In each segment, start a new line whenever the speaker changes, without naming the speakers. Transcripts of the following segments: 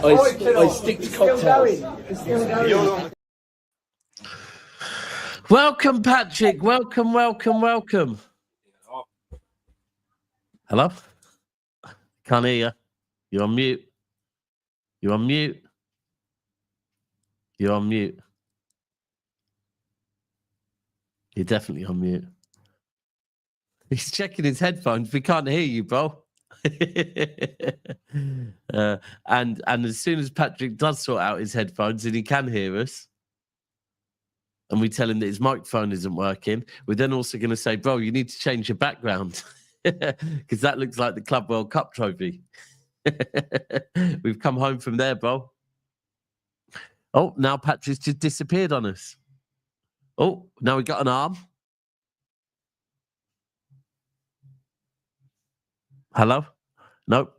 I stick to cocktails.
Welcome, Patrick. Welcome. Hello? Can't hear you. You're on mute. You're on mute. You're definitely on mute. He's checking his headphones. We can't hear you, bro. And as soon as Patrick does sort out his headphones and he can hear us, and we tell him that his microphone isn't working, we're then also going to say, bro, you need to change your background because that looks like the Club World Cup trophy. We've come home from there, bro. Oh, now Patrick's just disappeared on us. Oh, now we got an arm. Hello? Nope.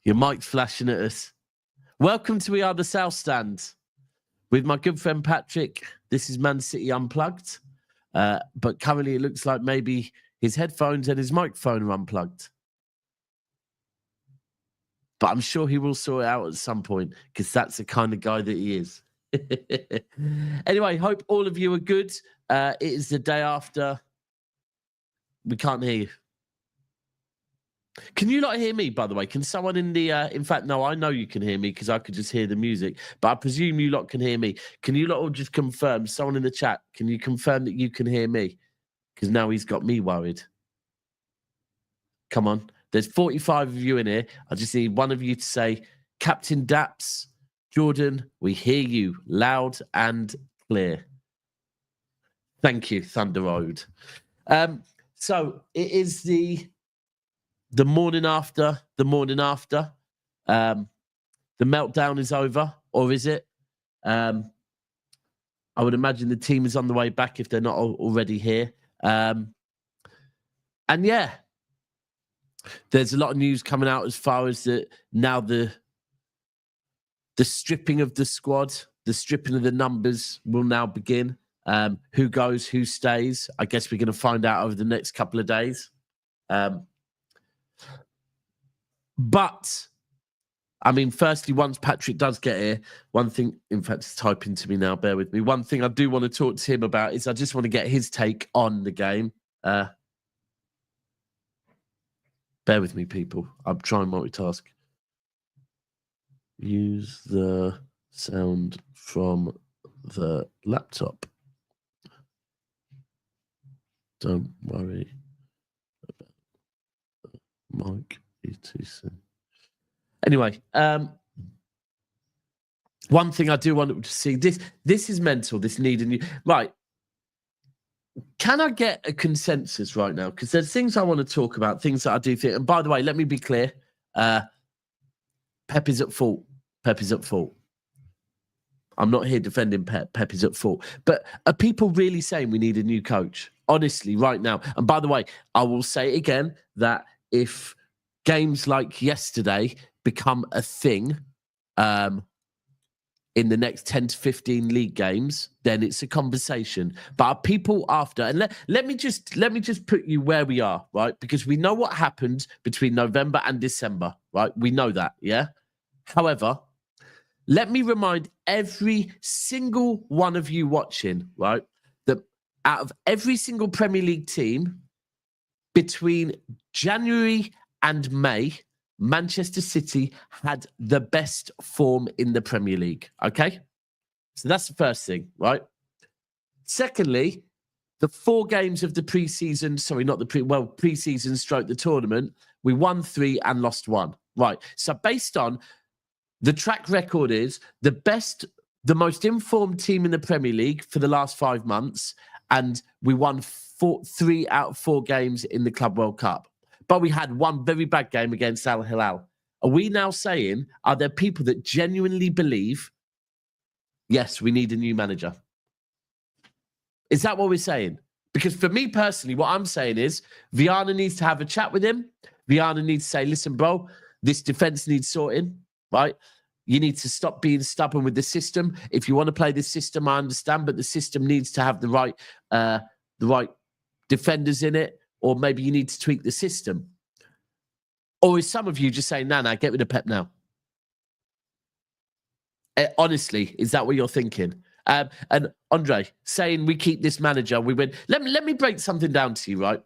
Your mic's flashing at us. Welcome to We Are the South Stand with my good friend Patrick. This is Man City Unplugged. But currently it looks like maybe his headphones and his microphone are unplugged. But I'm sure he will sort it out at some point because that's the kind of guy that he is. Anyway, hope all of you are good. It is the day after. We can't hear you. Can you not hear me, by the way? Can someone in the... in fact, no, I know you can hear me because I could just hear the music. But I presume you lot can hear me. Can you lot all just confirm? Someone in the chat, can you confirm that you can hear me? Because now he's got me worried. Come on. There's 45 of you in here. I just need one of you to say, Captain Daps, Jordan, we hear you loud and clear. Thank you, Thunder Road. So it is the morning after. The meltdown is over, or is it? I would imagine the team is on the way back if they're not already here. And yeah, there's a lot of news coming out as far as the stripping of the squad, the stripping of the numbers will now begin. Who goes, who stays? I guess we're going to find out over the next couple of days. But, I mean, firstly, once Patrick does get here, one thing, in fact, it's typing to me now, bear with me. One thing I do want to talk to him about is I just want to get his take on the game. Bear with me, people. I'm trying to multitask. Use the sound from the laptop. Don't worry about Mike. Anyway, one thing I do want to see, this is mental, this need a new... Right. Can I get a consensus right now? Because there's things I want to talk about, things that I do think... And by the way, let me be clear. Pep is at fault. Pep is at fault. I'm not here defending Pep. Pep is at fault. But are people really saying we need a new coach? Honestly, right now. And by the way, I will say again that if games like yesterday become a thing in the next 10 to 15 league games, then it's a conversation. But are people after... And let me just put you where we are, right? Because we know what happened between November and December, right? We know that, yeah? However, let me remind every single one of you watching, right, that out of every single Premier League team between January and May, Manchester City had the best form in the Premier League, okay? So that's the first thing, right? Secondly, the 4 games of the pre-season, pre-season stroke the tournament, we won 3 and lost 1. Right, so based on the track record is the most informed team in the Premier League for the last 5 months, and we won 3 out of 4 games in the Club World Cup. But we had one very bad game against Al Hilal. Are we now saying, are there people that genuinely believe, yes, we need a new manager? Is that what we're saying? Because for me personally, what I'm saying is Viana needs to have a chat with him. Viana needs to say, listen, bro, this defense needs sorting, right? You need to stop being stubborn with the system. If you want to play this system, I understand, but the system needs to have the right defenders in it, or maybe you need to tweak the system. Or is some of you just saying, nah, get rid of Pep now? Honestly, is that what you're thinking? And Andre, saying we keep this manager, we win. Let me break something down to you, right?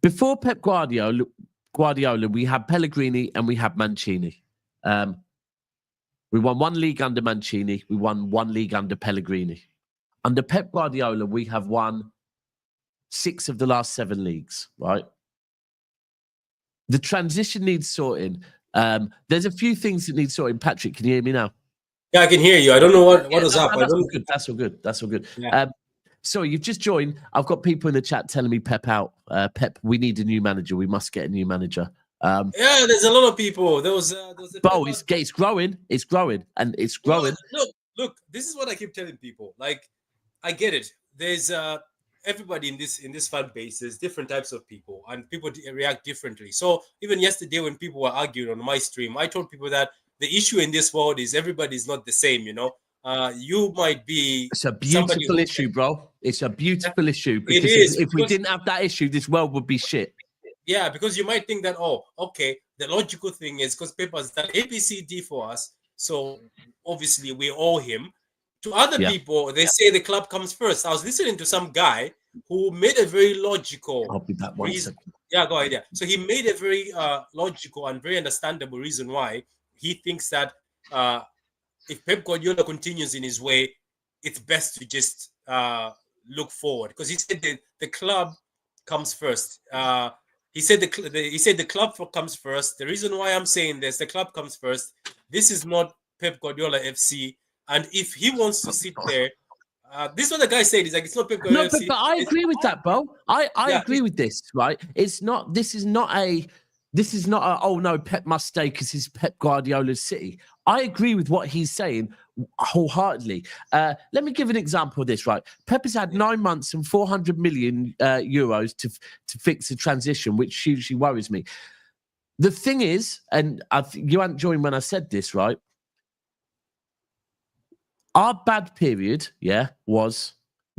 Before Pep Guardiola, we had Pellegrini and we had Mancini. We won 1 league under Mancini. We won 1 league under Pellegrini. Under Pep Guardiola, we have won 6 of the last 7 leagues, right? The transition needs sorting. There's a few things that need sorting. Patrick, can you hear me now?
Yeah, I can hear you. I don't know what was up.
That's all good. That's all good. That's all good.
Yeah.
So you've just joined. I've got people in the chat telling me Pep out. Pep, we need a new manager. We must get a new manager.
Yeah, there's a lot of people. There was
Bo, it's growing. It's growing. And it's growing.
Look, this is what I keep telling people. Like, I get it. There's everybody in this fan base. There's different types of people, and people react differently. So even yesterday when people were arguing on my stream, I told people that the issue in this world is everybody's not the same, you know. You might be.
It's a beautiful issue, bro. It's a beautiful issue. Because
it is,
if we didn't have that issue, this world would be shit.
Yeah, because you might think that, oh, okay, the logical thing is because Pep has done ABCD for us, so obviously we owe him. To other people, they say the club comes first. I was listening to some guy who made a very logical.
I'll be back 1 second.
Yeah, go ahead. Yeah. So he made a very logical and very understandable reason why he thinks that if Pep Guardiola continues in his way, it's best to just look forward, because he said the club comes first. He said the club comes first. The reason why I'm saying this, the club comes first. This is not Pep Guardiola FC, and if he wants to sit there, this is what the guy said. He's like, it's not Pep Guardiola FC.
But I agree with that, bro. I agree with this, right? It's not. This is not a. Oh no, Pep must stay because he's Pep Guardiola's City. I agree with what he's saying wholeheartedly. Let me give an example of this, right? Pep has had 9 months and 400 million euros to fix the transition, which hugely worries me. The thing is, and you hadn't joined when I said this, right? Our bad period, was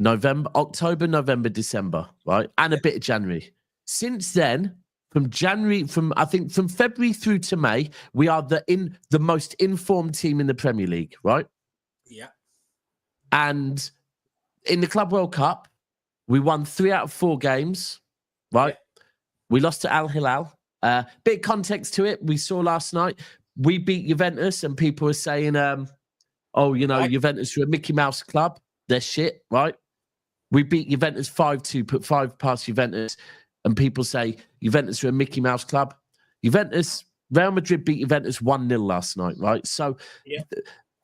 October, November, December, right? And a bit of January. Since then, from February through to May, we are the most informed team in the Premier League, right?
Yeah.
And in the Club World Cup, we won 3 out of 4 games, right? Yeah. We lost to Al Hilal. Bit of context to it. We saw last night, we beat Juventus, and people were saying, Juventus are a Mickey Mouse club. They're shit, right? We beat Juventus 5-2, put 5 past Juventus. And people say Juventus are a Mickey Mouse club. Real Madrid beat Juventus 1-0 last night, right? So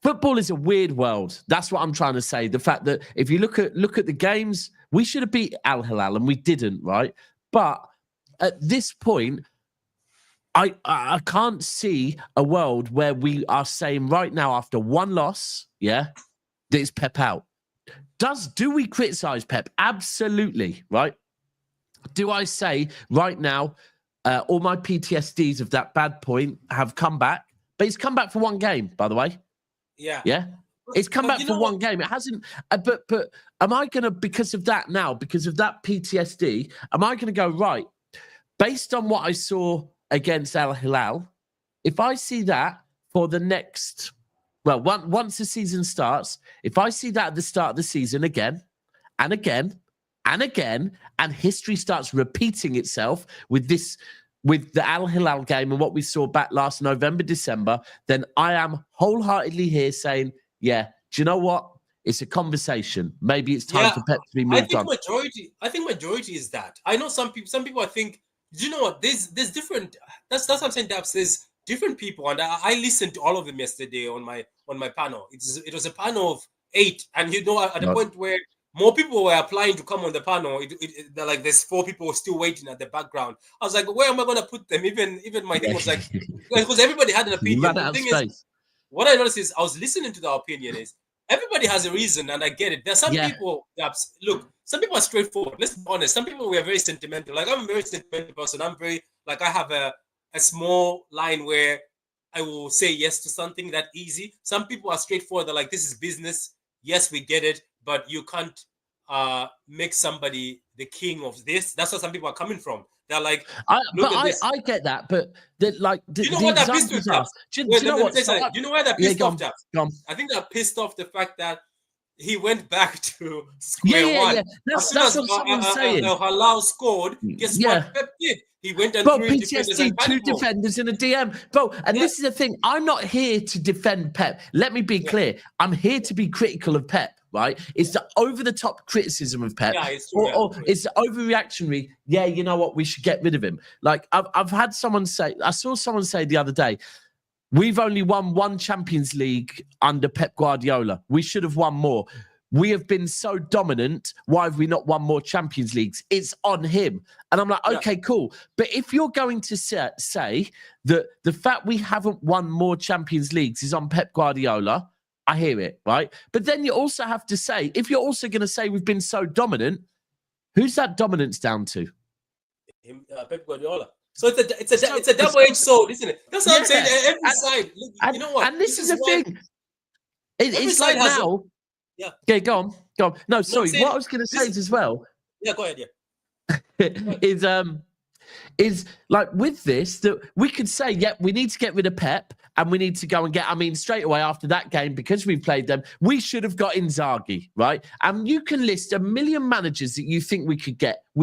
football is a weird world. That's what I'm trying to say. The fact that if you look at the games, we should have beat Al Hilal and we didn't, right? But at this point, I can't see a world where we are saying right now after 1 loss, that it's Pep out. Do we criticize Pep? Absolutely, right? Do I say right now, all my PTSDs of that bad point have come back? But it's come back for 1 game, by the way.
Yeah.
Yeah? It's come back for 1 game. It hasn't... But am I going to, because of that now, because of that PTSD, am I going to go, right, based on what I saw against Al Hilal, if I see that for the next... Well, once the season starts, if I see that at the start of the season again, and again, and again, and history starts repeating itself with the Al Hilal game and what we saw back last November, December, then I am wholeheartedly here saying, do you know what? It's a conversation. Maybe it's time for Pep to be moved on.
I think majority is that. I know some people I think, do you know what? There's different, that's what I'm saying, Dabs, there's different people, and I listened to all of them yesterday on my panel. It was a panel of 8, and at the point where more people were applying to come on the panel, like there's 4 people still waiting at the background. I was like, where am I going to put them? Even my thing was like, because everybody had an opinion. The thing is, what I noticed is I was listening to the opinion is everybody has a reason, and I get it. There's some people that some people are straightforward. Let's be honest. Some people were very sentimental. Like I'm a very sentimental person. I'm very I have a small line where I will say yes to something that easy. Some people are straightforward. They're like, this is business. Yes, we get it, but you can't make somebody the king of this. That's where some people are coming from. They're like,
I
look at this.
get that, but the
You know what they're pissed with,
examples are.
Tabs?
Do
Wait,
you know
let me
what?
tell you something. You know why they're pissed off,
Go
Tabs?
on.
I think they're pissed off the fact that he went back to
Yeah,
square one.
That's
As
what someone's saying.
Halal scored, guess what Pep did? He went and
Bro,
threw his defenders
PTSD,
and
two
panic mode.
defenders in a DM. Bro, and this is the thing. I'm not here to defend Pep. Let me be clear. I'm here to be critical of Pep, right? It's the over-the-top criticism of Pep.
Yeah, it's true.
Or it's the overreactionary, you know what, we should get rid of him. Like, I've had someone say, I saw someone say the other day, we've only won one Champions League under Pep Guardiola. We should have won more. We have been so dominant. Why have we not won more Champions Leagues? It's on him. And I'm like, okay, cool. But if you're going to say that the fact we haven't won more Champions Leagues is on Pep Guardiola, I hear it, right? But then you also have to say, if you're also going to say we've been so dominant, who's that dominance down to?
Pep Guardiola. So it's a double-edged sword, isn't it? That's what I'm saying. Every side, look, you know what?
And this is the thing. It's like now. Yeah, go on. No, sorry. What I was going to say is as well.
Yeah, go ahead.
Is like with this that we could say, we need to get rid of Pep and we need to go and get. I mean, straight away after that game, because we played them, we should have got Inzaghi, right? And you can list a million managers that you think we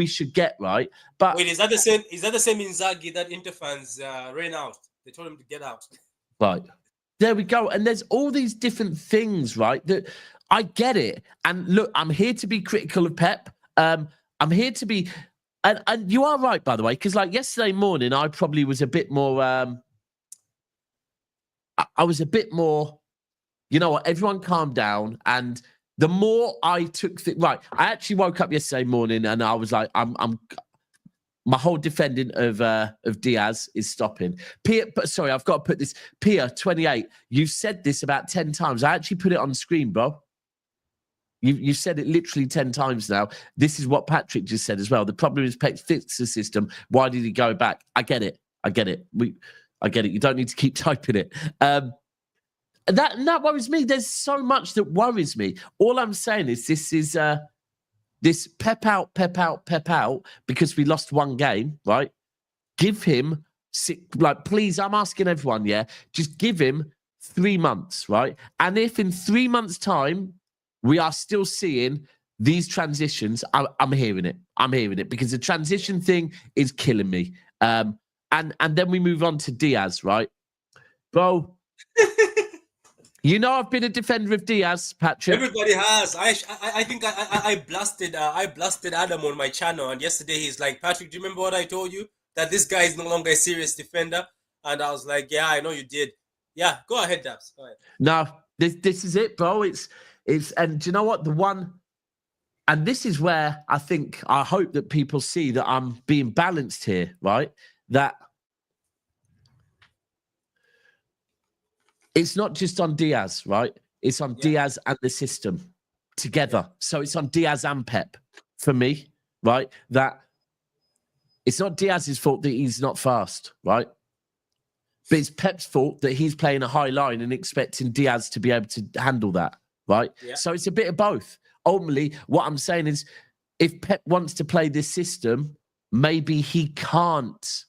should get, right? But
wait, is that the same? Is that the same Inzaghi that Inter fans ran out? They told him to get out.
Right. There we go. And there's all these different things, right? That I get it. And look, I'm here to be critical of Pep. I'm here to be, and you are right, by the way, because like yesterday morning, I probably was a bit more, I was a bit more, you know what, everyone calm down. And the more I took, I actually woke up yesterday morning and I was like, my whole defending of Diaz is stopping. Sorry, I've got to put this. Pia, 28, you've said this about 10 times. I actually put it on screen, bro. You've said it literally 10 times now. This is what Patrick just said as well. The problem is Pep fixed the system. Why did he go back? I get it. I get it. You don't need to keep typing it. That worries me. There's so much that worries me. All I'm saying is this is this Pep out because we lost one game, right? Give him please, I'm asking everyone, just give him 3 months, right? And if in 3 months' time we are still seeing these transitions, I'm hearing it. I'm hearing it because the transition thing is killing me. And then we move on to Diaz, right? Bro, you know I've been a defender of Diaz, Patrick.
Everybody has. I think I blasted Adam on my channel, and yesterday he's like, Patrick, do you remember what I told you? That this guy is no longer a serious defender? And I was like, yeah, I know you did. Yeah, go ahead, Dabs. Go ahead.
No, this is it, bro. And do you know what? And this is where I hope that people see that I'm being balanced here, right? That it's not just on Diaz, right? It's on Diaz and the system together. So it's on Diaz and Pep for me, right? That it's not Diaz's fault that he's not fast, right? But it's Pep's fault that he's playing a high line and expecting Diaz to be able to handle that, right? Yeah. So it's a bit of both. Ultimately, what I'm saying is if Pep wants to play this system, maybe he can't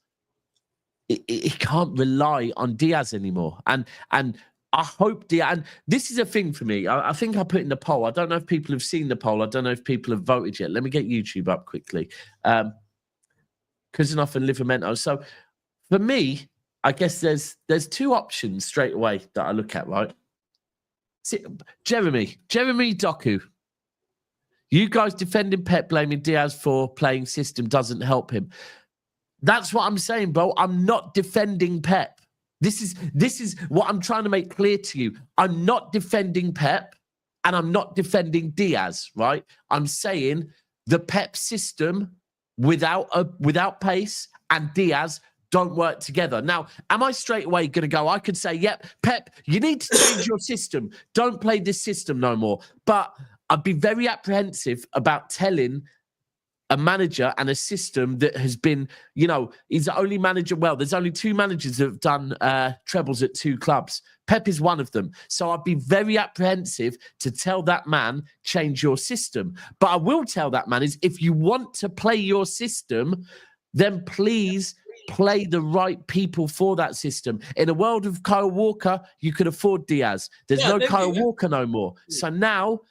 rely on Diaz anymore. And I hope Diaz, and this is a thing for me. I think I put in the poll. I don't know if people have seen the poll. I don't know if people have voted yet. Let me get YouTube up quickly. Khusanov and Livramento. So for me, I guess there's two options straight away that I look at, right? See, Jeremy Doku. You guys defending Pep, blaming Diaz for playing system doesn't help him. That's what I'm saying, bro. I'm not defending Pep. This is what I'm trying to make clear to you. I'm not defending Pep and I'm not defending Diaz, right? I'm saying the Pep system without pace and Diaz don't work together. Now, am I straight away going to go, I could say, yep, Pep, you need to change your system. Don't play this system no more. But I'd be very apprehensive about telling a manager and a system that has been, he's the only manager. Well, there's only two managers that have done trebles at two clubs. Pep is one of them. So I'd be very apprehensive to tell that man, change your system. But I will tell that man is if you want to play your system, then please play the right people for that system. In a world of Kyle Walker, you could afford Diaz. There's no Kyle Walker no more. So now,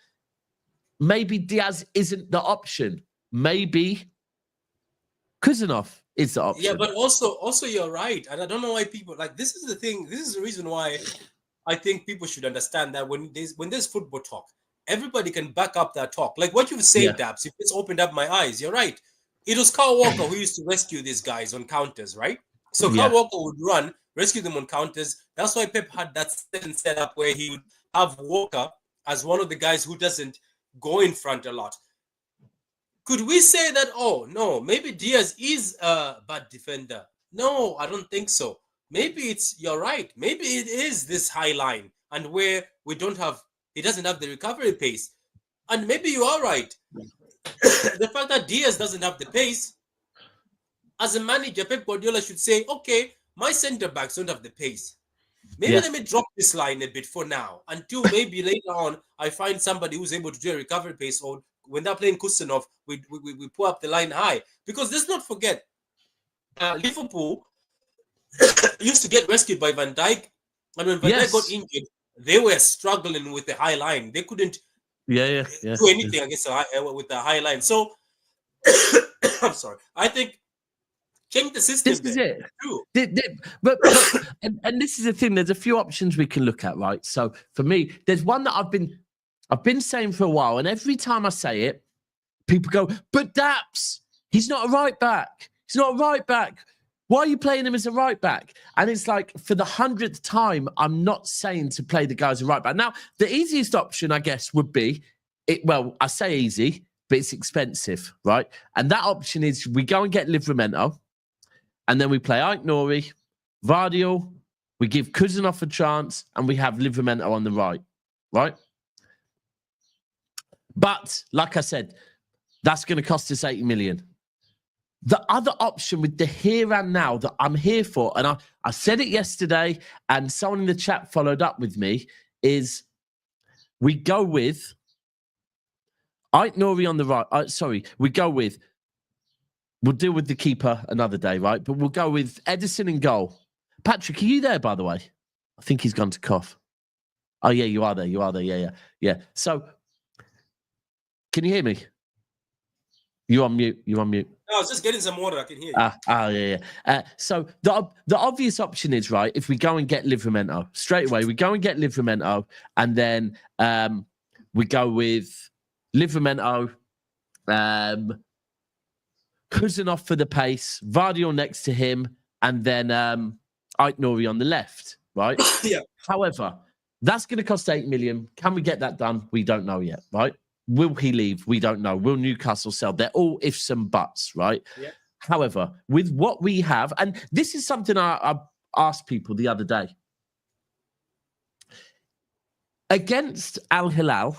maybe Diaz isn't the option. Maybe Khusanov is the option.
Yeah, but also you're right. And I don't know why people, like, this is the thing. This is the reason why I think people should understand that when there's football talk, everybody can back up that talk. Like what you've said, Dabs, you've just opened up my eyes. You're right. It was Kyle Walker who used to rescue these guys on counters, right? So Kyle Walker would run, rescue them on counters. That's why Pep had that certain setup where he would have Walker as one of the guys who doesn't go in front a lot. Could we say that, oh, no, maybe Diaz is a bad defender? No, I don't think so. Maybe you're right. Maybe it is this high line and where he doesn't have the recovery pace. And maybe you are right. The fact that Diaz doesn't have the pace, as a manager, Pep Guardiola should say, okay, my center backs don't have the pace. Maybe let me drop this line a bit for now until maybe later on I find somebody who's able to do a recovery pace, or when they're playing Khusanov, we pull up the line high. Because let's not forget, Liverpool used to get rescued by Van Dijk, and when Van Dijk got injured, they were struggling with the high line. They couldn't do anything against with the high line. So, I'm sorry. I think change the system.
This is it. But and this is the thing. There's a few options we can look at, right? So for me, there's one that I've been saying for a while, and every time I say it, people go, "But Daps, he's not a right back. He's not a right back. Why are you playing him as a right back?" And it's like, for the 100th time, I'm not saying to play the guy as a right back. Now, the easiest option, I guess, would be, I say easy, but it's expensive, right? And that option is we go and get Livramento, and then we play Ike Nori, Vardiel, we give Khusanov a chance, and we have Livramento on the right? But, like I said, that's going to cost us 80 million. The other option with the here and now that I'm here for, and I said it yesterday, and someone in the chat followed up with me, is we go with Ait Nori on the right. We'll deal with the keeper another day, right? But we'll go with Ederson in goal. Patrick, are you there, by the way? I think he's gone to cough. Oh, yeah, you are there. Yeah. So, can you hear me? You're on mute.
I was just getting some water. I can hear you.
Yeah. So the obvious option is, right, if we go and get Livramento straight away, we go and get Livramento, and then we go with Livramento, Khusanov for the pace, Vardiel next to him, and then Ait Nori on the left, right?
Yeah.
However, that's going to cost 8 million. Can we get that done? We don't know yet, right? Will he leave? We don't know. Will Newcastle sell? They're all ifs and buts, right?
Yeah.
However, with what we have, and this is something I asked people the other day. Against Al Hilal,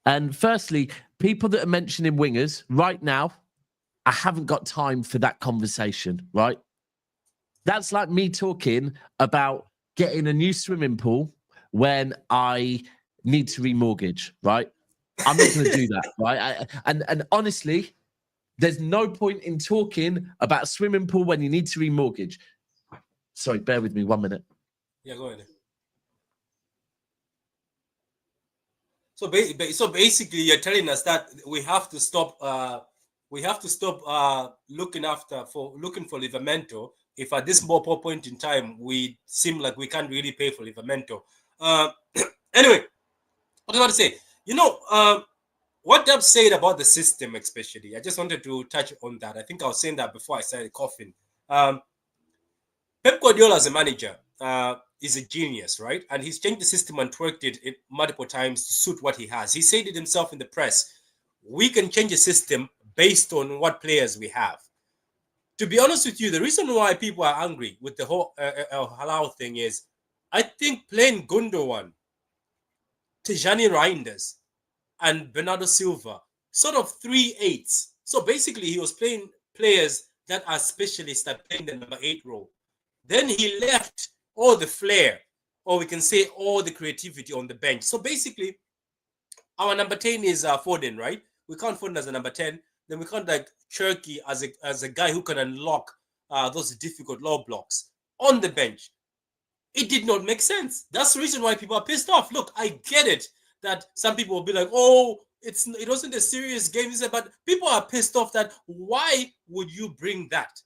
and firstly, people that are mentioning wingers, right now, I haven't got time for that conversation, right? That's like me talking about getting a new swimming pool when I need to remortgage, right? I'm not going to do that, right? And honestly, there's no point in talking about a swimming pool when you need to remortgage. Sorry, bear with me 1 minute.
Yeah, go ahead. So basically, you're telling us that we have to stop. Looking for Livramento. If at this point in time we seem like we can't really pay for Livramento. Anyway, what do I want to say? What Dub said about the system, especially, I just wanted to touch on that. I think I was saying that before I started coughing. Pep Guardiola as a manager is a genius, right? And he's changed the system and twerked it multiple times to suit what he has. He said it himself in the press. We can change the system based on what players we have. To be honest with you, the reason why people are angry with the whole Halal thing is, I think playing Gundogan, Tijani Reinders, and Bernardo Silva, sort of 3/8. So basically, he was playing players that are specialists at playing the number 8 role. Then he left all the flair, or we can say all the creativity on the bench. So basically, our number 10 is Foden, right? We count Foden as a number 10. then we can't like Cherky as a guy who can unlock those difficult low blocks on the bench. It did not make sense. That's the reason why people are pissed off. Look, I get it that some people will be like, "Oh, it wasn't a serious game," but people are pissed off that why would you bring that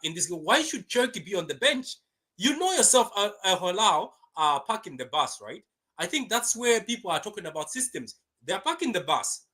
in this game? Why should Cherky be on the bench? You know yourself, Hilal parking the bus, right? I think that's where people are talking about systems. They're parking the bus.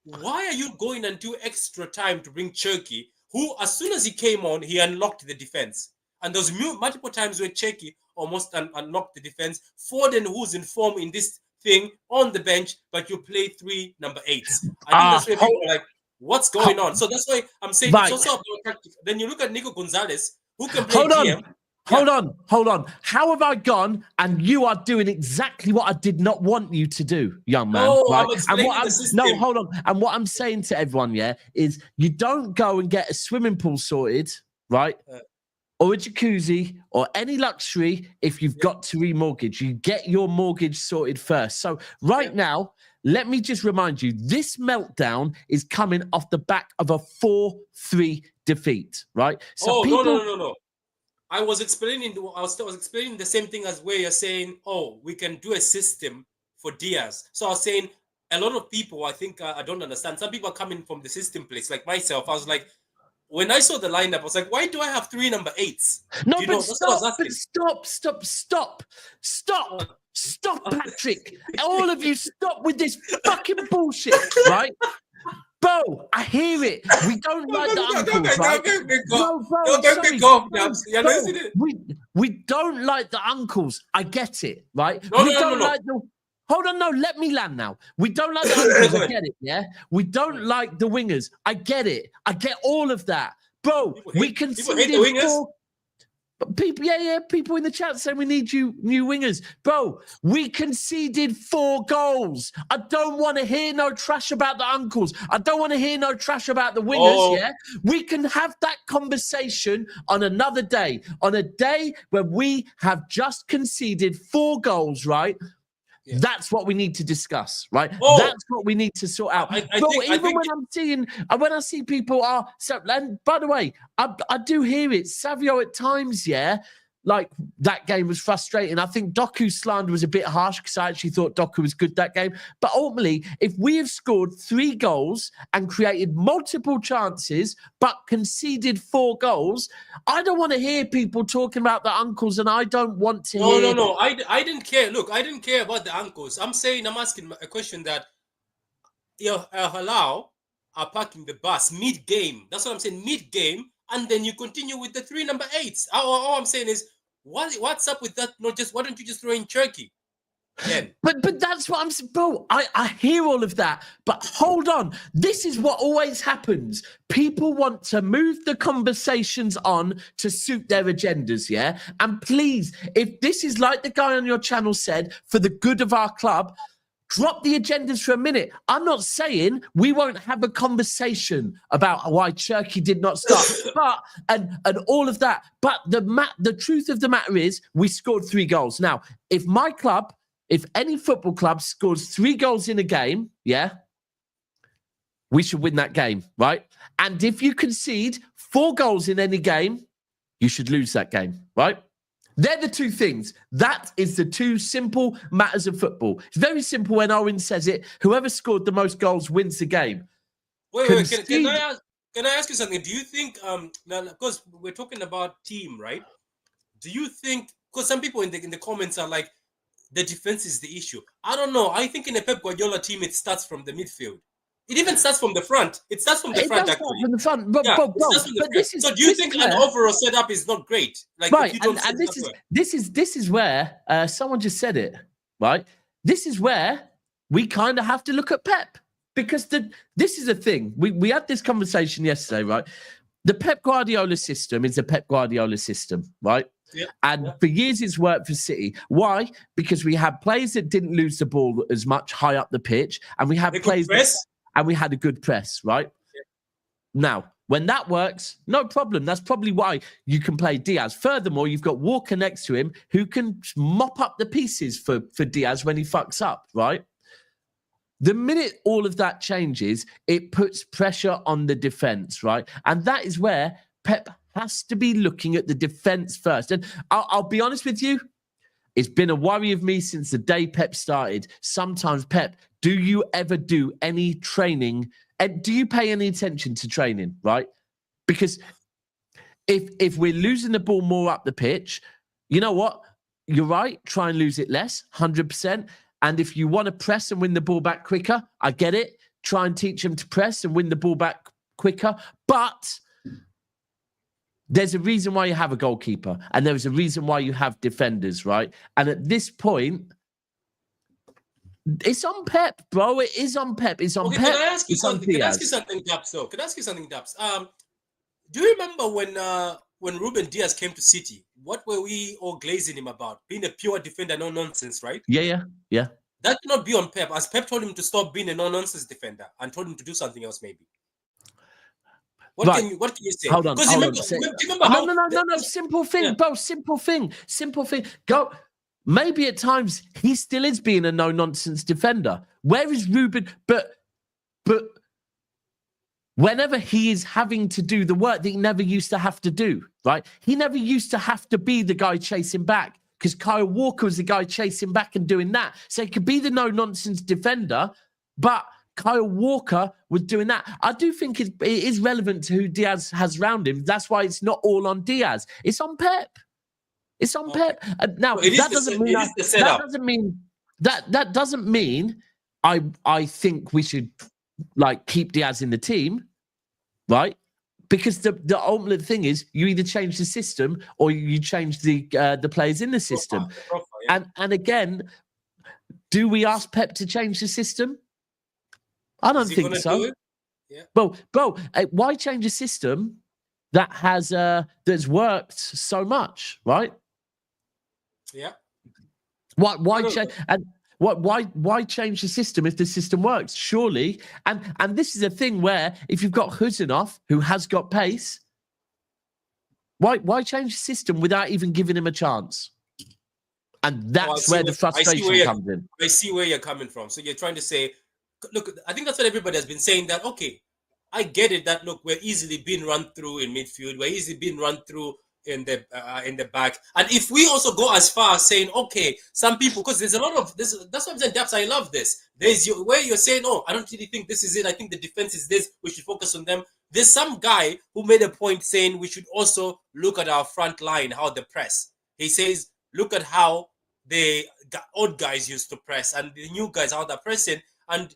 Why are you going and do extra time to bring Cherky, who, as soon as he came on, he unlocked the defense? And there's multiple times where Cherky almost unlocked the defense. Foden, who's in form in this thing, on the bench, but you play 3 number 8s. I think that's where people are like, what's going on? So that's why I'm saying it's also about tactics. Then you look at Nico Gonzalez, who can play DM.
Hold on. How have I gone and you are doing exactly what I did not want you to do, young man?
No,
right?
I'm explaining the system.
No, hold on. And what I'm saying to everyone, is you don't go and get a swimming pool sorted, right? Or a jacuzzi or any luxury if you've got to remortgage. You get your mortgage sorted first. So now, let me just remind you, this meltdown is coming off the back of a 4-3 defeat, right? So
no. I was explaining the same thing as where you're saying, we can do a system for Diaz. So I was saying a lot of people, I think I don't understand. Some people are coming from the system place, like myself. I was like, when I saw the lineup, I was like, why do I have 3 number 8s?
No, stop, Patrick. All of you stop with this fucking bullshit, right? Bro, I hear it. We don't like the uncles, right? We don't like the uncles. I get it, right?
No.
Hold on, no, let me land now. We don't like the uncles, I get it, yeah? We don't like the wingers. I get it. I get all of that. Bro, we conceded 4... People in the chat saying we need new wingers. Bro, we conceded 4 goals. I don't want to hear no trash about the uncles. I don't want to hear no trash about the wingers, We can have that conversation on another day. On a day when we have just conceded 4 goals, right? Yeah. That's what we need to discuss, right? That's what we need to sort out. When I see people and by the way, I do hear it. Savio at times, like that game was frustrating. I think Doku's slander was a bit harsh because I actually thought Doku was good that game. But ultimately, if we have scored 3 goals and created multiple chances but conceded 4 goals, I don't want to hear people talking about the uncles, and I don't want to hear...
No. I didn't care. Look, I didn't care about the uncles. I'm asking a question that Hilal are parking the bus mid-game. That's what I'm saying, mid-game. And then you continue with the 3 number 8s. All I'm saying is, what's up with that? Why don't you just throw in Cherky? Then?
But that's what I'm saying, bro. I hear all of that, but hold on. This is what always happens. People want to move the conversations on to suit their agendas, yeah? And please, if this is like the guy on your channel said, for the good of our club, drop the agendas for a minute. I'm not saying we won't have a conversation about why Cherky did not start, and all of that. But the truth of the matter is, we scored 3 goals. Now, if any football club scores 3 goals in a game, we should win that game, right? And if you concede 4 goals in any game, you should lose that game, right? They're the 2 things. That is the 2 simple matters of football. It's very simple when Owen says it. Whoever scored the most goals wins the game.
Wait, can I ask you something? Do you think, now, because we're talking about team, right? Do you think, because some people in the comments are like, the defense is the issue. I don't know. I think in a Pep Guardiola team, it starts from the midfield. It even starts from the front. It starts from the front, actually.
From the front. But
so do you think an overall setup is not great? Like,
right, and this is where someone just said it, right? This is where we kind of have to look at Pep, because this is a thing. We had this conversation yesterday, right? The Pep Guardiola system is a Pep Guardiola system, right? Yeah, and for years it's worked for City. Why? Because we had players that didn't lose the ball as much high up the pitch, and we had players and we had a good press, right? Yeah. Now, when that works, no problem. That's probably why you can play Diaz. Furthermore, you've got Walker next to him who can mop up the pieces for Diaz when he fucks up, right? the minute all of that changes, it puts pressure on the defense, right? And that is where Pep has to be looking at the defense first. And I'll be honest with you, it's been a worry of me since the day Pep started. Sometimes, Pep, do you ever do any training? And do you pay any attention to training, right? Because if we're losing the ball more up the pitch, you know what? You're right. Try and lose it less, 100%. And if you want to press and win the ball back quicker, I get it. Try and teach them to press and win the ball back quicker. But there's a reason why you have a goalkeeper, and there is a reason why you have defenders, right? And at this point, it's on Pep, bro. It is on Pep. It's on Pep.
Can I ask you something? Can I ask you something, Daps? Though, can I ask you something, Daps? Do you remember when Ruben Dias came to City? What were we all glazing him about? Being a pure defender, no nonsense, right?
Yeah.
That cannot be on Pep, as Pep told him to stop being a no nonsense defender and told him to do something else, maybe. What can you say?
Hold on. No. Simple thing,
Yeah.
bro. Simple thing. Go. Maybe at times he still is being a no-nonsense defender. Where is Ruben? But whenever he is having to do the work that he never used to have to do, right? He never used to have to be the guy chasing back, because Kyle Walker was the guy chasing back and doing that. So he could be the no-nonsense defender, but Kyle Walker was doing that. I do think it is relevant to who Diaz has around him. That's why it's not all on Diaz. It's on Pep. It's on Pep. Now, that doesn't mean I think we should keep Diaz in the team, right? Because the ultimate thing is you either change the system or you change the players in the system. And again, do we ask Pep to change the system? I don't think so.
Yeah.
Well, bro, why change a system that has that's worked so much, right?
Yeah.
Why change and why change the system if the system works? Surely, and this is a thing where if you've got Khusanov, who has got pace, why change the system without even giving him a chance? And that's where the frustration comes in.
I see where you're coming from. So you're trying to say, look, I think that's what everybody has been saying, that, okay, I get it that, look, we're easily being run through in midfield. We're easily being run through in the back. And if we also go as far as saying, okay, some people, because there's a lot of this, that's what I'm saying, Daps, I love this. There's where you're saying, oh, I don't really think this is it. I think the defense is this. We should focus on them. There's some guy who made a point saying we should also look at our front line, how they press. He says, look at how the old guys used to press and the new guys, how they're pressing. And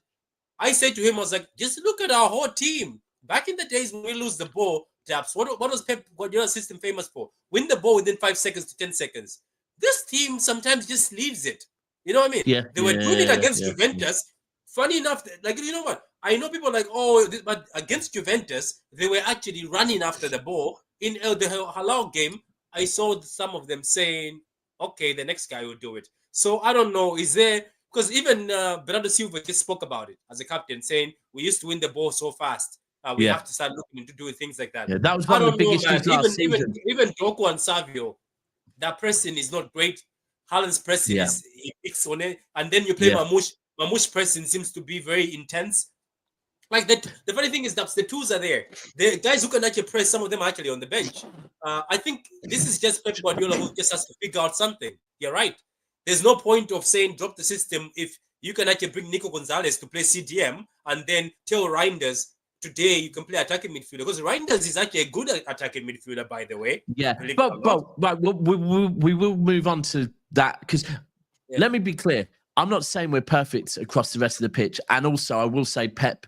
I said to him, I was like, just look at our whole team. Back in the days when we lose the ball, Daps, what was Pep Guardiola's system famous for? Win the ball within 5 seconds to 10 seconds. This team sometimes just leaves it. You know what I mean?
Yeah.
They were doing it against Juventus. Funny enough, you know what? I know people are like, oh, but against Juventus, they were actually running after the ball. In the Hilal game, I saw some of them saying, okay, the next guy will do it. So I don't know, is there... Because even Bernardo Silva just spoke about it as a captain, saying we used to win the ball so fast. We have to start looking into doing things like that.
Yeah, that was one of the biggest issues last season.
Even Doku and Savio, that pressing is not great. Haaland's pressing is he picks on it, and then you play Mamouche. Mamouche pressing seems to be very intense. Like that. The funny thing is that the tools are there. The guys who can actually press, some of them are actually on the bench. I think this is just Pep Guardiola who just has to figure out something. You're right. There's no point of saying drop the system if you can actually bring Nico Gonzalez to play CDM and then tell Reinders today you can play attacking midfielder, because Reinders is actually a good attacking midfielder, by the way.
Yeah, but we will move on to that, because let me be clear. I'm not saying we're perfect across the rest of the pitch, and also I will say Pep,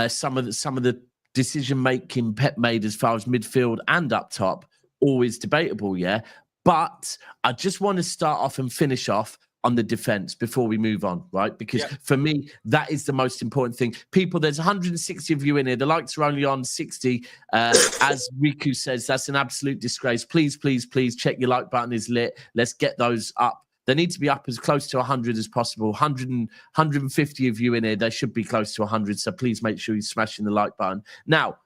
some of the decision making Pep made as far as midfield and up top, always debatable. Yeah. But I just want to start off and finish off on the defense before we move on, right? Because for me, that is the most important thing. People, there's 160 of you in here. The likes are only on 60. As Riku says, that's an absolute disgrace. Please, please, please check your like button is lit. Let's get those up. They need to be up as close to 100 as possible. 150 of you in here. They should be close to 100. So please make sure you're smashing the like button. Now,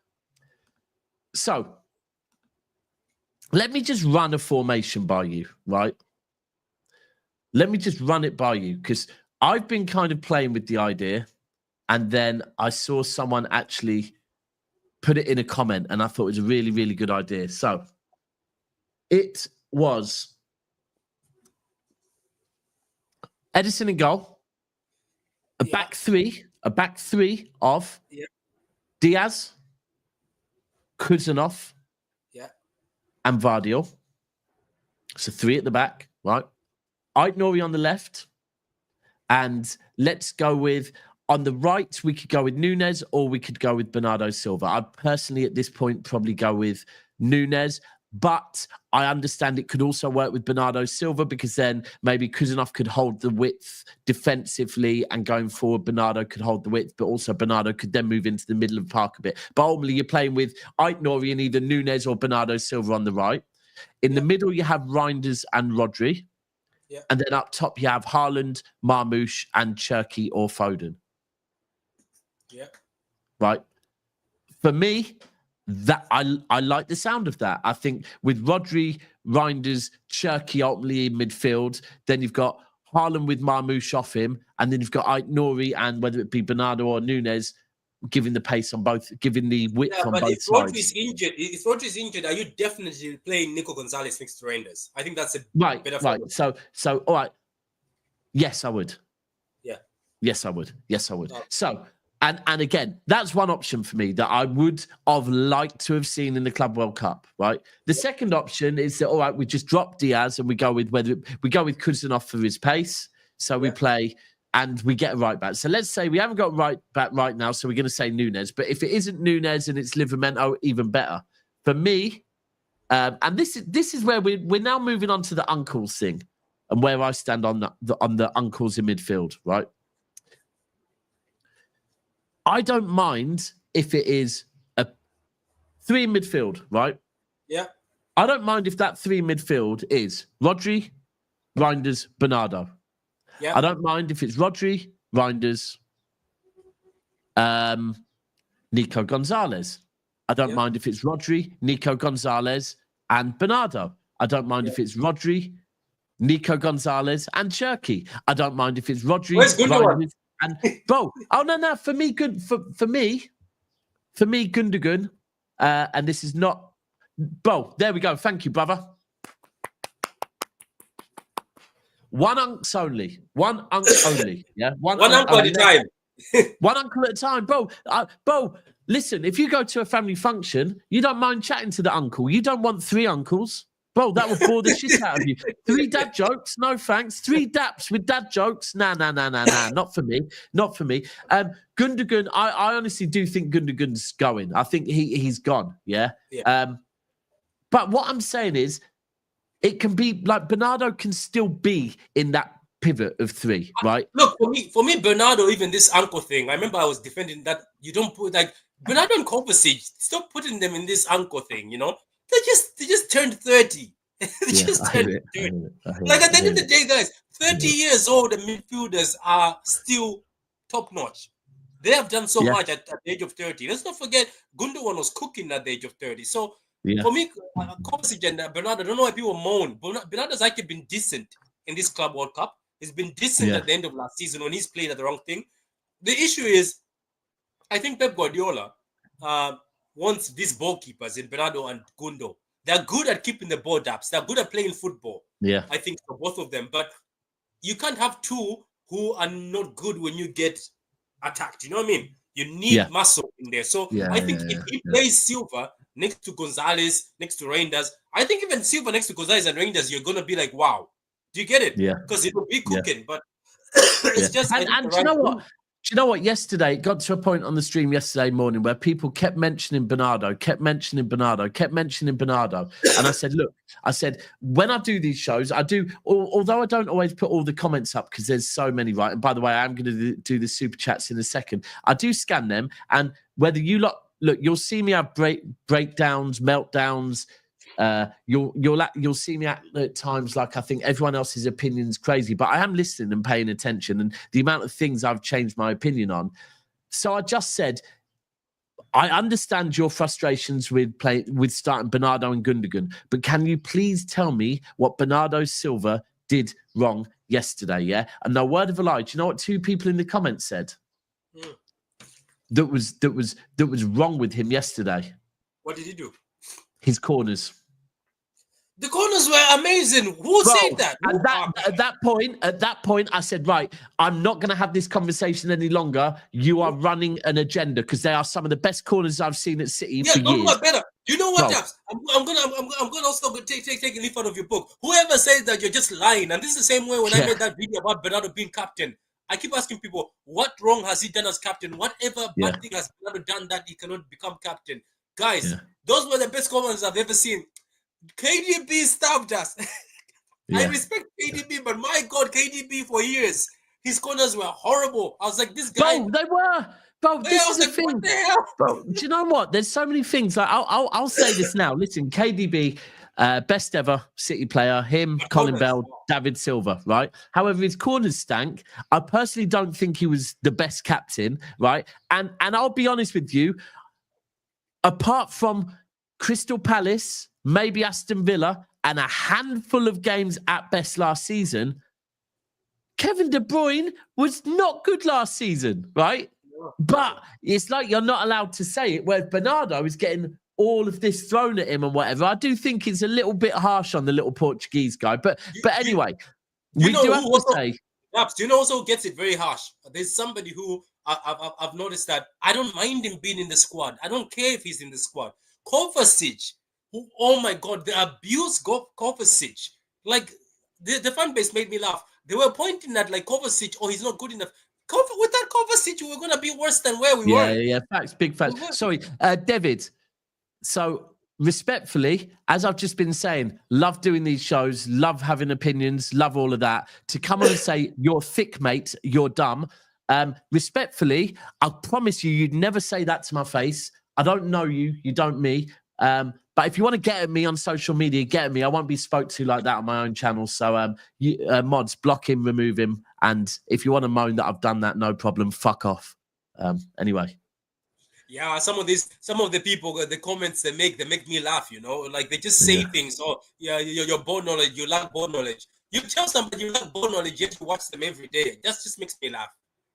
so... let me just run a formation by you, right? Let me just run it by you, because I've been kind of playing with the idea And then I saw someone actually put it in a comment, and I thought it was a really, really good idea. So it was Ederson in goal, a back three of Diaz, Khusanov, and Vardiol. So 3 at the back, right? Aït-Nouri on the left. And let's go with, on the right, we could go with Núñez or we could go with Bernardo Silva. I'd personally, at this point, probably go with Núñez. But I understand it could also work with Bernardo Silva because then maybe Khusanov could hold the width defensively and going forward, Bernardo could hold the width, but also Bernardo could then move into the middle of the park a bit. But ultimately, you're playing with Aït-Nouri and either Núñez or Bernardo Silva on the right. In the middle, you have Reinders and Rodri.
Yeah.
And then up top, you have Haaland, Marmoush, and Cherki or Foden.
Yeah.
Right. For me, that I like the sound of that. I think with Rodri, Reinders, Cherki ultimately in midfield, then you've got Haaland with Marmoush off him, and then you've got Aït-Nouri and whether it be Bernardo or Núñez giving the pace on both, giving the width on both sides.
If Rodri's injured, are you definitely playing Nico Gonzalez next to Reinders? I think that's a better
right. So all right. Yes, I would.
Yeah.
Yes, I would. Yes, I would.
Oh.
So, and again, that's one option for me that I would have liked to have seen in the Club World Cup, right? The second option is that, all right, we just drop Diaz and we go with Khusanov for his pace. So we play and we get a right back. So let's say we haven't got a right back right now, so we're going to say Núñez. But if it isn't Núñez and it's Livramento, even better. For me, and this is where we're now moving on to the uncles thing and where I stand on the uncles in midfield, right? I don't mind if it is a 3 in midfield, right?
Yeah.
I don't mind if that 3 in midfield is Rodri, Reinders, Bernardo.
Yeah.
I don't mind if it's Rodri, Reinders, Nico Gonzalez. I don't mind if it's Rodri, Nico Gonzalez, and Bernardo. I don't mind if it's Rodri, Nico Gonzalez, and Cherki. I don't mind if it's Rodri, Reinders, and bro. Oh no! For me, Gundogan. And this is not, bro. There we go. Thank you, brother. One uncle only. One uncle only. Yeah.
One uncle at a time.
One uncle at a time, bro. Bro, listen, if you go to a family function, you don't mind chatting to the uncle. You don't want 3 uncles. Bro, that would bore the shit out of you. 3 dad jokes, no thanks. 3 daps with dad jokes, nah. Not for me. Not for me. Gundogan, I honestly do think Gundogan's going. I think he's gone, yeah? But what I'm saying is, it can be like Bernardo can still be in that pivot of 3, right?
Look, for me, Bernardo, even this uncle thing, I remember I was defending that you don't put like Bernardo and Kovacic, stop putting them in this uncle thing, you know? They just turned 30. They just turned 30. Like at the end of the day, guys, 30 years old, the midfielders are still top notch. They have done so much at the age of 30. Let's not forget, Gundogan was cooking at the age of 30. So for me, Kovacic and Bernardo, I don't know why people moan. Bernardo's actually been decent in this Club World Cup. He's been decent at the end of last season when he's played at the wrong thing. The issue is, I think Pep Guardiola wants these ball keepers in Bernardo and Gundo. They're good at keeping the ball ups. They're good at playing football. Yeah, I think for both of them. But you can't have 2 who are not good when you get attacked. You know what I mean? You need muscle in there. So I think if he plays Silva next to Gonzalez, next to Reinders, I think even Silva next to Gonzalez and Reinders, you're gonna be like, wow. Do you get it? Yeah. Because it will be cooking, but it's just.
And do you know what? Do you know what? Yesterday, it got to a point on the stream yesterday morning where people kept mentioning Bernardo. And I said, look, when I do these shows, although I don't always put all the comments up because there's so many, right? And by the way, I am going to do the super chats in a second. I do scan them. And whether you look, you'll see me have breakdowns, meltdowns. You'll see me at times like I think everyone else's opinion's crazy, but I am listening and paying attention, and the amount of things I've changed my opinion on. So I just said, I understand your frustrations with starting Bernardo and Gundogan, but can you please tell me what Bernardo Silva did wrong yesterday? Yeah, and no word of a lie. Do you know what 2 people in the comments said? that was wrong with him yesterday.
What did he do?
His corners.
The corners were amazing. Who said that?
At that point, I said, right, I'm not going to have this conversation any longer. You are running an agenda because they are some of the best corners I've seen at City for years.
Better. You know what, Daps? I'm gonna also take a leaf out of your book. Whoever says that, you're just lying. And this is the same way when I made that video about Bernardo being captain. I keep asking people, what wrong has he done as captain? Whatever bad thing has Bernardo done that he cannot become captain? Guys, those were the best corners I've ever seen. KDB stabbed us. I respect KDB, but my God, KDB for years, his corners were horrible. I was like, this guy.
Bro, they were. Bro, this is the thing.
What the hell?
Bro, do you know what? There's so many things. Like I'll say this now. Listen, KDB, best ever City player. Him, Colin Bell, David Silva. Right. However, his corners stank. I personally don't think he was the best captain. Right. And I'll be honest with you. Apart from Crystal Palace, maybe Aston Villa, and a handful of games at best last season, Kevin De Bruyne was not good last season, right? But it's like you're not allowed to say it, where Bernardo is getting all of this thrown at him and whatever. I do think it's a little bit harsh on the little Portuguese guy. But anyway, we do have to say...
Perhaps, do you know also gets it very harsh? There's somebody who I've noticed that I don't mind him being in the squad. I don't care if he's in the squad. Kovacic, who, oh my God, the abuse Kovacic. Like, the fan base made me laugh. They were pointing at, like, Kovacic, oh, he's not good enough. Without Kovacic, we're going to be worse than where we were.
Yeah, facts, big facts. Sorry, David. So, respectfully, as I've just been saying, love doing these shows, love having opinions, love all of that. To come on and say, you're thick, mate, you're dumb. Respectfully, I promise you, you'd never say that to my face. I don't know you, you don't me. But if you want to get at me on social media, get at me. I won't be spoke to like that on my own channel. So, mods, block him, remove him. And if you want to moan that I've done that, no problem. Fuck off. Anyway.
Yeah, some of the people, the comments they make me laugh, you know, like they just say things. Oh, yeah, your ball knowledge, you lack ball knowledge. You tell somebody you lack ball knowledge, yet you watch them every day. That just makes me laugh.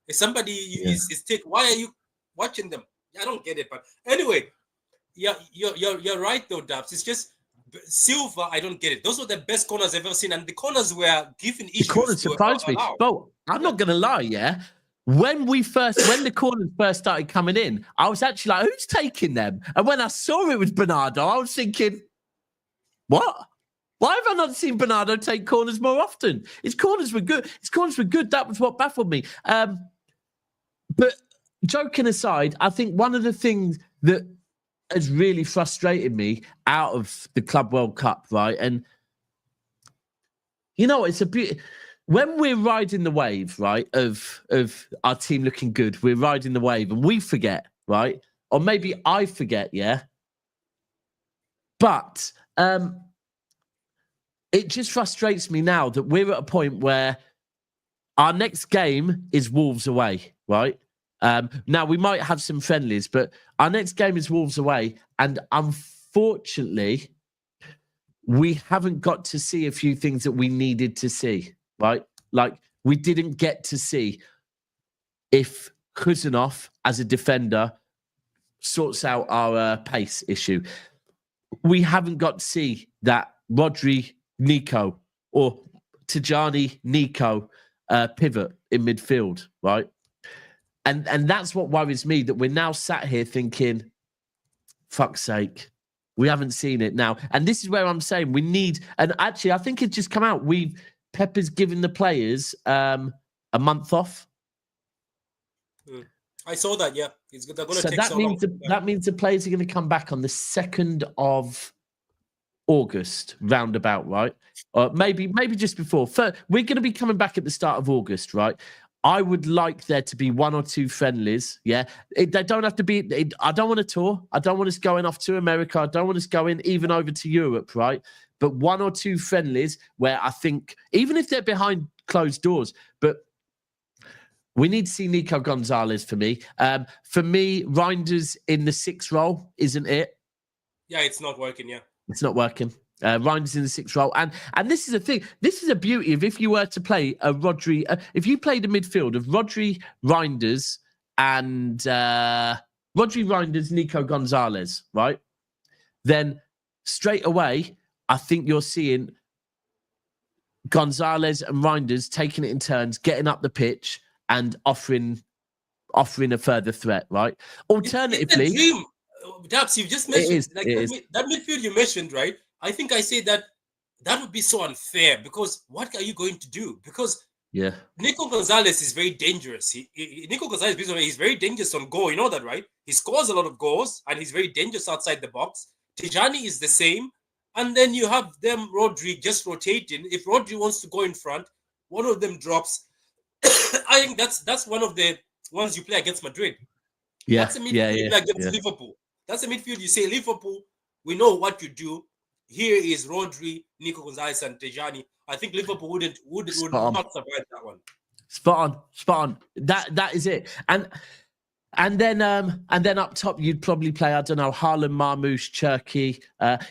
If somebody is why are you watching them? I don't get it. But anyway, yeah, you're right though, Dabs. It's just Silva. I don't get it. Those were the best corners I've ever seen, and the corners were given issues.
The corners surprised me. Bro, I'm not gonna lie, yeah. When the corners first started coming in, I was actually like, who's taking them? And when I saw it was Bernardo, I was thinking, what? Why have I not seen Bernardo take corners more often? His corners were good. That was what baffled me. But joking aside, I think one of the things that has really frustrated me out of the Club World Cup, right? And, you know, it's a bit... When we're riding the wave, right, of our team looking good, we're riding the wave and we forget, right? Or maybe I forget, yeah? But it just frustrates me now that we're at a point where our next game is Wolves away, right? Now, we might have some friendlies, but our next game is Wolves away. And unfortunately, we haven't got to see a few things that we needed to see. Right? Like, we didn't get to see if Khusanov, as a defender, sorts out our pace issue. We haven't got to see that Rodri, Nico, or Tajani, Nico pivot in midfield, right? And that's what worries me, that we're now sat here thinking, fuck's sake, we haven't seen it now. And this is where I'm saying we need, and actually, I think it's just come out, Pep has given the players a month off.
I saw that, yeah. They're going to take
that means the players are going to come back on the 2nd of August, roundabout, right? Or maybe just before. We're going to be coming back at the start of August, right? I would like there to be 1 or 2 friendlies, yeah? They don't have to be... I don't want to tour. I don't want us going off to America. I don't want us going even over to Europe, right? But 1 or 2 friendlies where I think, even if they're behind closed doors, but we need to see Nico Gonzalez for me. For me, Reinders in the 6 role isn't it.
Yeah, it's not working, yeah.
It's not working. Reinders in the 6 role. And this is a thing. This is a beauty of if you were to play a Rodri, if you played a midfield of Rodri, Reinders, and Rodri Reinders, Nico Gonzalez, right? Then straight away, I think you're seeing Gonzalez and Reinders taking it in turns, getting up the pitch and offering a further threat, right? Alternatively,
it's a dream. Daps, you've just mentioned that midfield you mentioned, right? I think I say that would be so unfair because what are you going to do? Because Nico Gonzalez is very dangerous. Nico Gonzalez, he's very dangerous on goal. You know that, right? He scores a lot of goals and he's very dangerous outside the box. Tijani is the same. And then you have them, Rodri, just rotating. If Rodri wants to go in front, one of them drops. I think that's one of the ones you play against Madrid. That's a midfield you play against Liverpool. That's a midfield you say, Liverpool, we know what you do. Here is Rodri, Nico Gonzalez, and Tijani. I think Liverpool would not survive that one. Spot
on. That is it. And then up top you'd probably play, I don't know, Haaland, Marmoush, Cherki.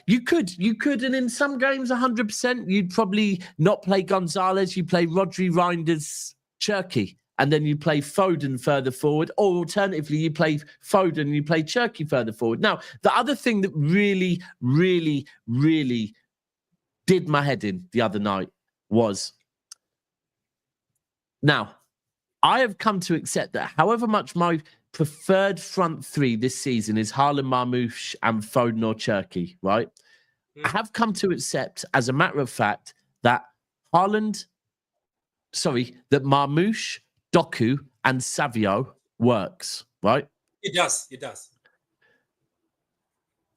You could, and in some games 100%, you'd probably not play Gonzalez. You play Rodri, Reinders, Cherki, and then you play Foden further forward. Or alternatively, you play Foden and you play Cherki further forward. Now, the other thing that really, really, really did my head in the other night was, now, I have come to accept that however much my preferred front three this season is Haaland, Marmoush, and Foden or Cherki, right? I have come to accept, as a matter of fact, that Marmoush, Doku, and Savio works, right?
It does.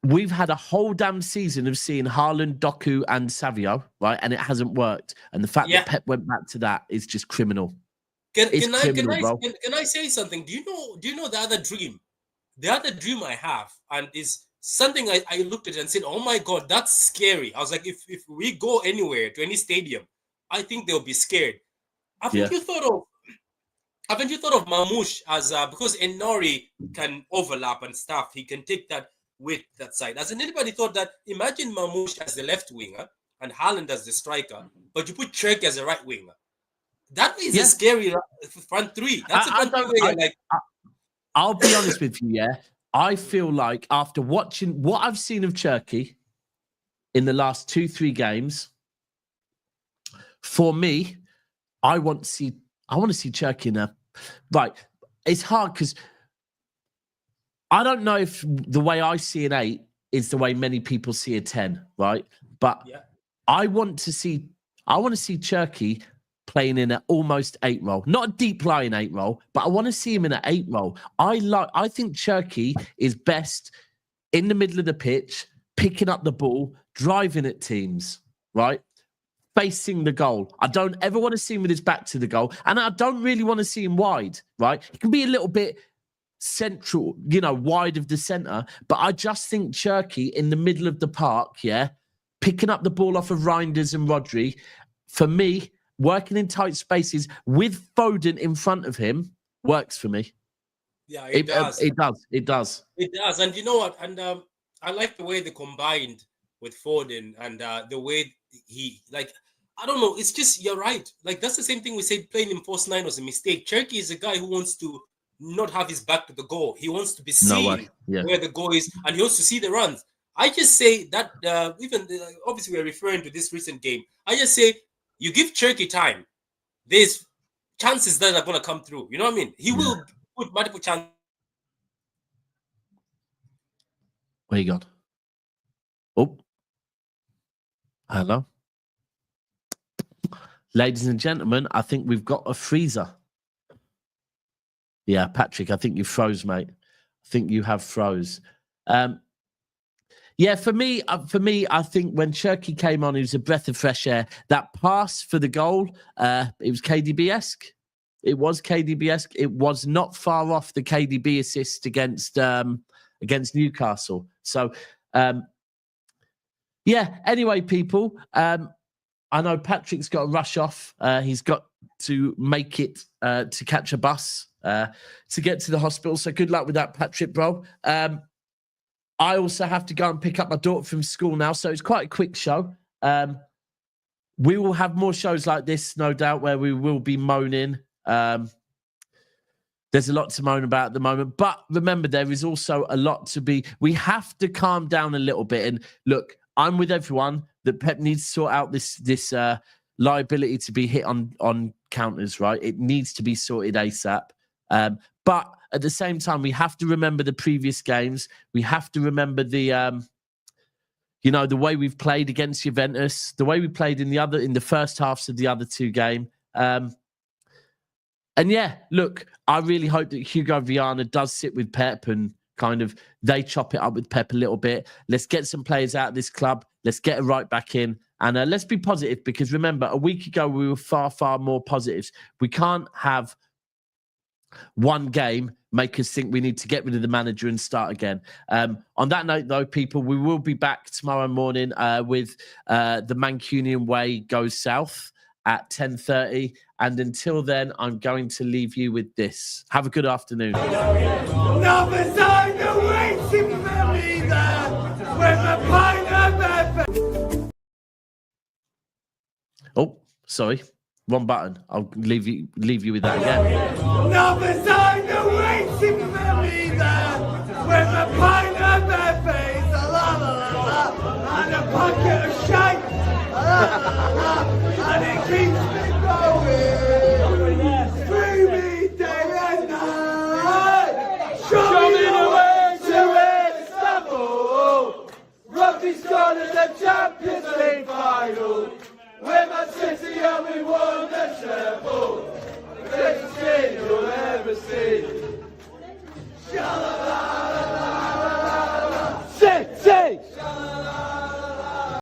We've had a whole damn season of seeing Haaland, Doku, and Savio, right? And it hasn't worked. And the fact that Pep went back to that is just criminal.
Can I say something? Do you know the other dream? The other dream I have, and is something I looked at and said, "Oh my God, that's scary." I was like, if we go anywhere to any stadium, I think they'll be scared. Haven't you thought of Marmoush as because Enori can overlap and stuff? He can take that with that side. Hasn't anybody thought that? Imagine Marmoush as the left winger and Haaland as the striker, but you put Cherki as the right winger. That is a scary front three. That's a front three.
I'll be honest with you, I feel like after watching what I've seen of Cherki in the last 2-3 games, for me, I want to see Cherki in a right. It's hard because I don't know if the way I see an 8 is the way many people see a 10, right? But I want to see Cherki playing in an almost 8 role, not a deep lying 8 role, but I want to see him in an 8 role. I think Cherki is best in the middle of the pitch, picking up the ball, driving at teams, right? Facing the goal. I don't ever want to see him with his back to the goal. And I don't really want to see him wide, right? He can be a little bit central, wide of the centre, but I just think Cherki in the middle of the park, picking up the ball off of Reinders and Rodri, for me, working in tight spaces with Foden in front of him works for me.
Yeah, it does.
It does.
And you know what? And I like the way they combined with Foden and the way he, I don't know. It's just, you're right. That's the same thing we said playing in false 9 was a mistake. Cherki is a guy who wants to not have his back to the goal. He wants to be seen where the goal is, and he wants to see the runs. I just say that obviously we're referring to this recent game. I just say, you give Cherki time, there's chances that are going to come through. You know what I mean? He will put multiple chances.
Where you gone? Oh. Hello. Ladies and gentlemen, I think we've got a freezer. Yeah, Patrick, I think you froze, mate. I think you have froze. For me, I think when Cherki came on, he was a breath of fresh air. That pass for the goal, it was KDB-esque. It was KDB-esque. It was not far off the KDB assist against Newcastle. So, anyway, people, I know Patrick's got to rush off. He's got to make it to catch a bus to get to the hospital. So good luck with that, Patrick, bro. I also have to go and pick up my daughter from school now, so it's quite a quick show. We will have more shows like this, no doubt, where we will be moaning. There's There's a lot to moan about at the moment. But remember, there is also a lot to be... We have to calm down a little bit. And look, I'm with everyone that Pep needs to sort out this liability to be hit on counters, right? It needs to be sorted ASAP. But at the same time, we have to remember the previous games. We have to remember the... the way we've played against Juventus, the way we played in the first halves of the other two games. And yeah, look, I really hope that Hugo Viana does sit with Pep and kind of they chop it up with Pep a little bit. Let's get some players out of this club. Let's get it right back in. And let's be positive, because remember, a week ago, we were far, far more positives. We can't have one game make us think we need to get rid of the manager and start again. On that note, though, people, we will be back tomorrow morning with the Mancunian Way Goes South at 10:30. And until then, I'm going to leave you with this. Have a good afternoon. Oh, sorry. Wrong button. I'll leave you with that again.